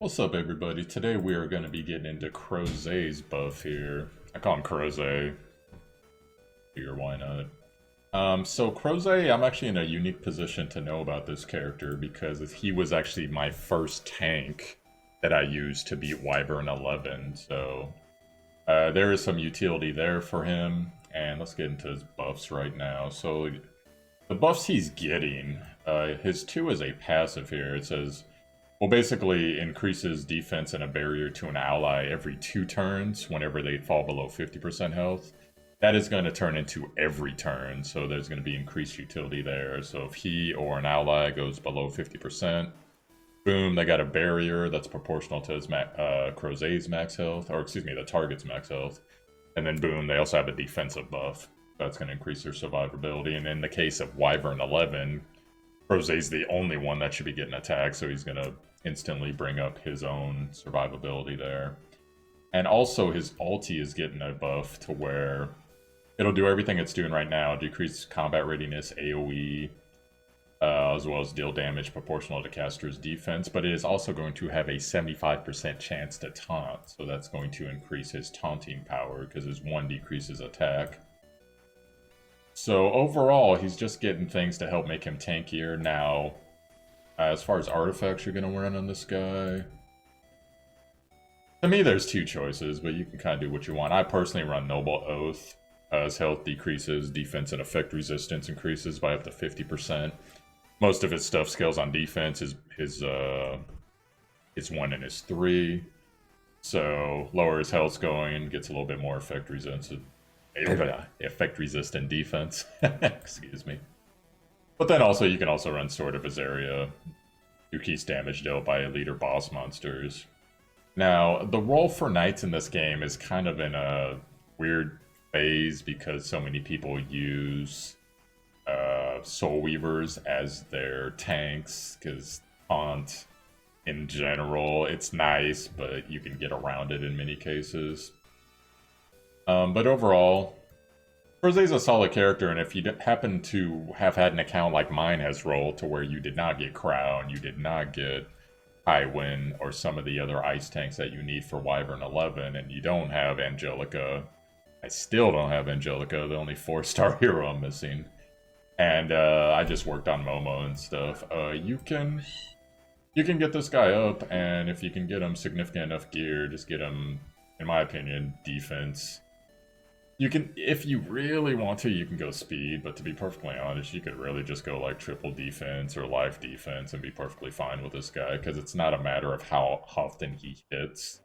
What's up, everybody? Today we are going to be getting into Crozet's buff here. I call him Crozet. Figure why not. So Crozet, I'm actually in a unique position to know about this character because he was actually my first tank that I used to beat Wyvern 11. So there is some utility there for him. And let's get into his buffs right now. So the buffs he's getting, his 2 is a passive here. It says, well, basically increases defense and a barrier to an ally every 2 turns whenever they fall below 50% health. That is going to turn into every turn, so there's going to be increased utility there. So if he or an ally goes below 50%, boom, they got a barrier that's proportional to his Crozet's max health, or excuse me, the target's max health. And then boom, they also have a defensive buff. That's going to increase their survivability. And in the case of Wyvern 11, Crozet's the only one that should be getting attacked, so he's going to instantly bring up his own survivability there. And also his ulti is getting a buff to where it'll do everything it's doing right now, decrease combat readiness, AoE, as well as deal damage proportional to caster's defense, but it is also going to have a 75% chance to taunt, so that's going to increase his taunting power because his 1 decreases attack. So overall, he's just getting things to help make him tankier. Now, as far as artifacts you're going to run on this guy, to me there's 2 choices, but you can kind of do what you want. I personally run Noble Oath. His health decreases, defense and effect resistance increases by up to 50%. Most of his stuff scales on defense. His 1 and his 3. So lower his health's going, gets a little bit more effect resistant defense. Excuse me. But then also you can also run Sword of Ezera, decrease damage dealt by elite or boss monsters. Now, the role for knights in this game is kind of in a weird phase because so many people use Soul Weavers as their tanks, because taunt in general, it's nice, but you can get around it in many cases. But overall, Crozet's a solid character, and if you happen to have had an account like mine has rolled to where you did not get Crown, you did not get Highwind, or some of the other ice tanks that you need for Wyvern 11, and you don't have Angelica, I still don't have Angelica, the only 4-star hero I'm missing. And I just worked on Momo and stuff. You can get this guy up, and if you can get him significant enough gear, just get him, in my opinion, defense. You can, if you really want to, you can go speed, but to be perfectly honest, you could really just go like triple defense or life defense and be perfectly fine with this guy, because it's not a matter of how often he hits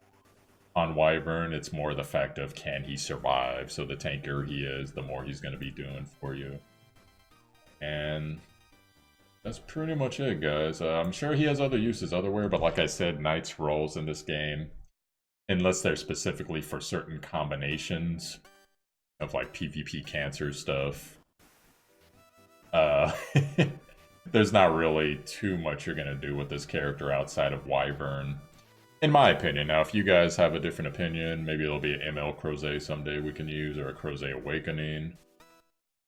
on Wyvern, it's more the fact of can he survive. So the tankier he is, the more he's going to be doing for you. And that's pretty much it, guys. I'm sure he has other uses otherwhere, but like I said, Knight's roles in this game, unless they're specifically for certain combinations of like PvP cancer stuff, there's not really too much you're going to do with this character outside of Wyvern, in my opinion. Now, if you guys have a different opinion, maybe it'll be an ML Crozet someday we can use, or a Crozet Awakening.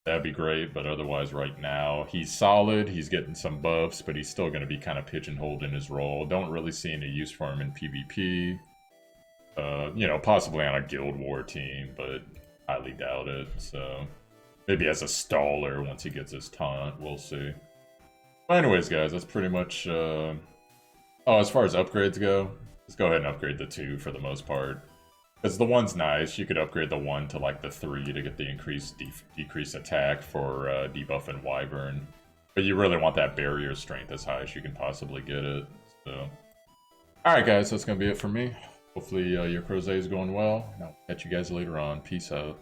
That'd be great, but otherwise right now, he's solid, he's getting some buffs, but he's still going to be kind of pigeonholed in his role. Don't really see any use for him in PvP. You know, possibly on a Guild War team, but highly doubt it. So, maybe as a staller once he gets his taunt, we'll see. But anyways, guys, that's pretty much... Oh, as far as upgrades go, let's go ahead and upgrade the 2 for the most part. Because the 1's nice, you could upgrade the 1 to like the 3 to get the increased decreased attack for debuff and Wyvern. But you really want that barrier strength as high as you can possibly get it. So, alright guys, that's going to be it for me. Hopefully your Crozet is going well, and I'll catch you guys later on. Peace out.